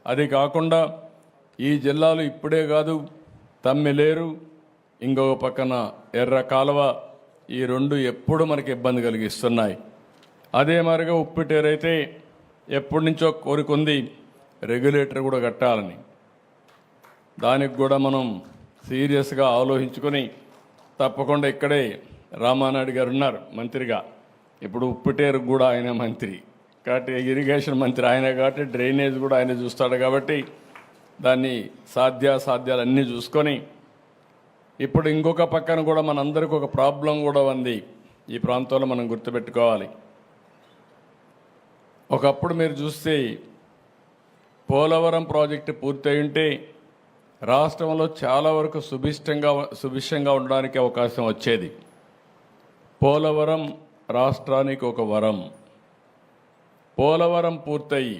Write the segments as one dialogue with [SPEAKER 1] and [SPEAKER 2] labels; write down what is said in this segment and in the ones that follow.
[SPEAKER 1] అది కాకుండా ఈ జిల్లాలో ఇప్పుడే కాదు తమ్మిలేరు, ఇంకొక పక్కన ఎర్ర కాలువ, ఈ రెండు ఎప్పుడు మనకి ఇబ్బంది కలిగిస్తున్నాయి. అదే మరిగా ఉప్పిటేరైతే ఎప్పటి నుంచో కోరుకుంది రెగ్యులేటర్ కూడా కట్టాలని. దానికి కూడా మనం సీరియస్గా ఆలోచించుకొని తప్పకుండా ఇక్కడే రామానాయుడు గారు ఉన్నారు మంత్రిగా, ఇప్పుడు ఉప్పిటేరు కూడా ఆయన మంత్రి కాబట్టి ఇరిగేషన్ మంత్రి ఆయన కాబట్టి డ్రైనేజ్ కూడా ఆయన చూస్తాడు కాబట్టి దాన్ని సాధ్యాలన్నీ చూసుకొని ఇప్పుడు ఇంకొక పక్కన కూడా మనందరికీ ఒక ప్రాబ్లం కూడా ఉంది ఈ ప్రాంతంలో మనం గుర్తుపెట్టుకోవాలి. ఒకప్పుడు మీరు చూస్తే పోలవరం ప్రాజెక్టు పూర్తయి ఉంటే రాష్ట్రంలో చాలా వరకు సుభిక్షంగా ఉండడానికి అవకాశం వచ్చేది. పోలవరం రాష్ట్రానికి ఒక వరం. పోలవరం పూర్తయి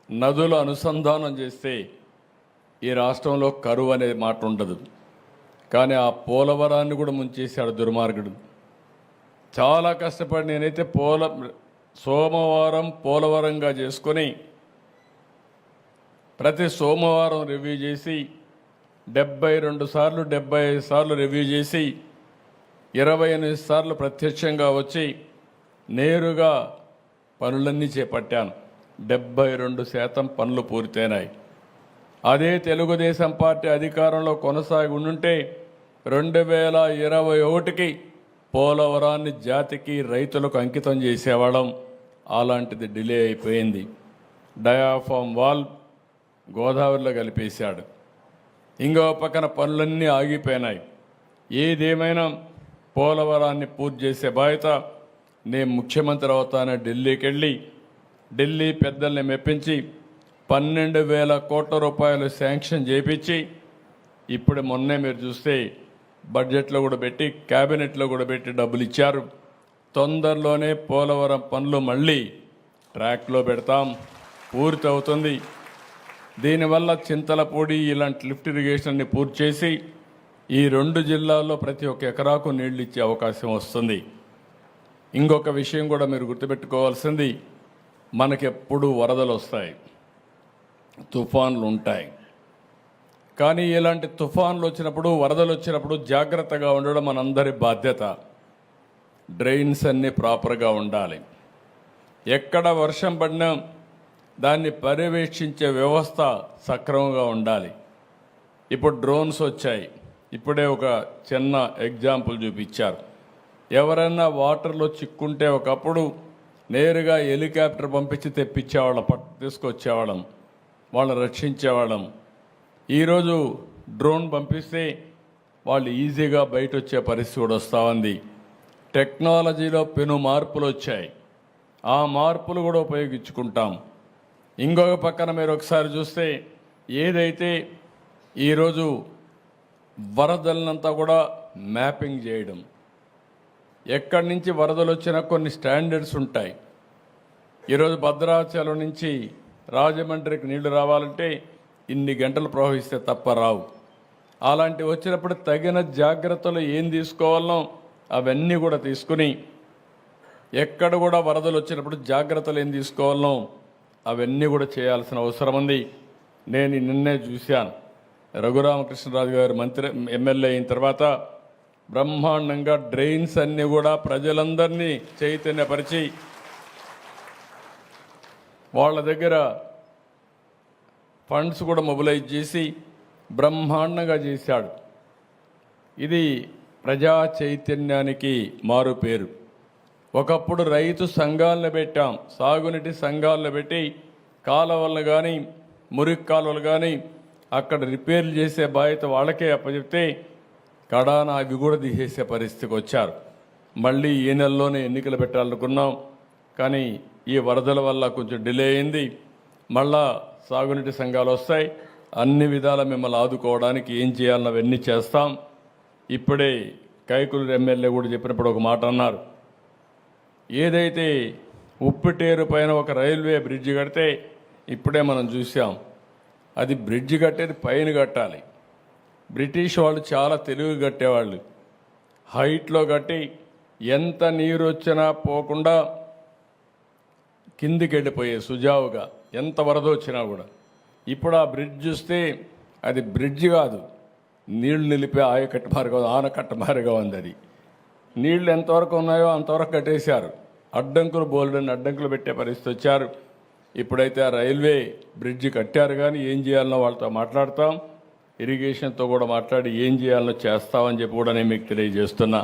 [SPEAKER 1] నదులు అనుసంధానం చేస్తే ఈ రాష్ట్రంలో కరువు అనే మాట ఉండదు. కానీ ఆ పోలవరాన్ని కూడా ముంచేశాడు దుర్మార్గుడు. చాలా కష్టపడి నేనైతే సోమవారం పోలవరంగా చేసుకొని ప్రతి సోమవారం రివ్యూ చేసి 72 సార్లు 75 సార్లు రివ్యూ చేసి 28 సార్లు ప్రత్యక్షంగా వచ్చి నేరుగా పనులన్నీ చేపట్టాను. 72% పనులు పూర్తయినాయి. అదే తెలుగుదేశం పార్టీ అధికారంలో కొనసాగి ఉండుంటే 2021కి పోలవరాన్ని జాతికి రైతులకు అంకితం చేసేవాళ్ళం. అలాంటిది డిలే అయిపోయింది. డయాఫామ్ వాల్ గోదావరిలో కలిపేశాడు. ఇంకో పక్కన పనులన్నీ ఆగిపోయినాయి. ఏదేమైనా పోలవరాన్ని పూర్తి చేసే బాధ్యత నేను ముఖ్యమంత్రి అవుతానని ఢిల్లీకి వెళ్ళి ఢిల్లీ పెద్దల్ని మెప్పించి 12,000 కోట్ల రూపాయలు శాంక్షన్ చేయించి ఇప్పుడు మొన్నే మీరు చూస్తే బడ్జెట్లో కూడా పెట్టి క్యాబినెట్లో కూడా పెట్టి డబ్బులు ఇచ్చారు. తొందరలోనే పోలవరం పనులు మళ్ళీ ట్రాక్లో పెడతాం, పూర్తి అవుతుంది. దీనివల్ల చింతలపూడి ఇలాంటి లిఫ్ట్ ఇరిగేషన్ని పూర్తి చేసి ఈ 2 జిల్లాల్లో ప్రతి ఒక్క ఎకరాకు నీళ్లు ఇచ్చే అవకాశం వస్తుంది. ఇంకొక విషయం కూడా మీరు గుర్తుపెట్టుకోవాల్సింది, మనకెప్పుడు వరదలు వస్తాయి, తుఫాన్లు ఉంటాయి. కానీ ఇలాంటి తుఫాన్లు వచ్చినప్పుడు వరదలు వచ్చినప్పుడు జాగ్రత్తగా ఉండడం మనందరి బాధ్యత. డ్రైన్స్ అన్నీ ప్రాపర్గా ఉండాలి. ఎక్కడ వర్షం పడినా దాన్ని పర్యవేక్షించే వ్యవస్థ సక్రమంగా ఉండాలి. ఇప్పుడు డ్రోన్స్ వచ్చాయి. ఇప్పుడే ఒక చిన్న ఎగ్జాంపుల్ చూపించారు. ఎవరైనా వాటర్లో చిక్కుంటే ఒకప్పుడు నేరుగా హెలికాప్టర్ పంపించి తెప్పించేవాళ్ళం, తీసుకొచ్చేవాళ్ళం, వాళ్ళని రక్షించేవాళ్ళం. ఈరోజు డ్రోన్ పంపిస్తే వాళ్ళు ఈజీగా బయట వచ్చే పరిస్థితి కూడా వస్తూ ఉంది. టెక్నాలజీలో పెను మార్పులు వచ్చాయి. ఆ మార్పులు కూడా ఉపయోగించుకుంటాం. ఇంకొక పక్కన మీరు ఒకసారి చూస్తే ఏదైతే ఈరోజు వరదలనంతా కూడా మ్యాపింగ్ చేయడం, ఎక్కడి నుంచి వరదలు వచ్చినా కొన్ని స్టాండర్డ్స్ ఉంటాయి. ఈరోజు భద్రాచలం నుంచి రాజమండ్రికి నీళ్లు రావాలంటే ఇన్ని గంటలు ప్రవహిస్తే తప్ప రావు. అలాంటివి వచ్చినప్పుడు తగిన జాగ్రత్తలు ఏం తీసుకోవాలో అవన్నీ కూడా తీసుకుని, ఎక్కడ కూడా వరదలు వచ్చినప్పుడు జాగ్రత్తలు ఏం తీసుకోవాలో అవన్నీ కూడా చేయాల్సిన అవసరం ఉంది. నేను నిన్నే చూశాను, రఘురామకృష్ణరాజు గారు ఎమ్మెల్యే అయిన తర్వాత బ్రహ్మాండంగా డ్రైన్స్ అన్నీ కూడా ప్రజలందరినీ చైతన్యపరిచి వాళ్ళ దగ్గర ఫండ్స్ కూడా మొబిలైజ్ చేసి బ్రహ్మాండంగా చేశాడు. ఇది ప్రజా చైతన్యానికి మారు పేరు. ఒకప్పుడు రైతు సంఘాలను పెట్టాం, సాగునీటి సంఘాలను పెట్టి కాలువలను కానీ మురికి కాలువలు కానీ అక్కడ రిపేర్లు చేసే బాధ్యత వాళ్ళకే అప్పచెప్తే కడాన అవి కూడా తీసేసే పరిస్థితికి వచ్చారు. మళ్ళీ ఈ నెలలోనే ఎన్నికలు పెట్టాలనుకున్నాం, కానీ ఈ వరదల వల్ల కొంచెం డిలే అయింది. మళ్ళా సాగునీటి సంఘాలు వస్తాయి. అన్ని విధాల మిమ్మల్ని ఆదుకోవడానికి ఏం చేయాలన్న అవన్నీ చేస్తాం. ఇప్పుడే కైకులూరు ఎమ్మెల్యే కూడా చెప్పినప్పుడు ఒక మాట అన్నారు, ఏదైతే ఉప్పిటేరు పైన ఒక రైల్వే బ్రిడ్జి కడితే ఇప్పుడే మనం చూసాం, అది బ్రిడ్జి కట్టేది పైన కట్టాలి. బ్రిటిష్ వాళ్ళు చాలా తెలివి కట్టేవాళ్ళు. హైట్లో కట్టి ఎంత నీరు వచ్చినా పోకుండా కిందికి వెళ్ళిపోయే సుజావుగా, ఎంత వరద వచ్చినా కూడా. ఇప్పుడు ఆ బ్రిడ్జ్ చూస్తే అది బ్రిడ్జ్ కాదు, నీళ్లు నిలిపే ఆయకట్ట మార్గం, ఆనకట్ట మార్గం ఉంది. అది నీళ్లు ఎంతవరకు ఉన్నాయో అంతవరకు కట్టేశారు. అడ్డంకులు బోల్డని అడ్డంకులు పెట్టే పరిస్థితి వచ్చారు. ఇప్పుడైతే ఆ రైల్వే బ్రిడ్జ్ కట్టారు, కానీ ఏం చేయాలనో వాళ్ళతో మాట్లాడతాం, ఇరిగేషన్తో కూడా మాట్లాడి ఏం చేయాలనో చేస్తామని చెప్పి కూడా నేను మీకు తెలియజేస్తున్నా.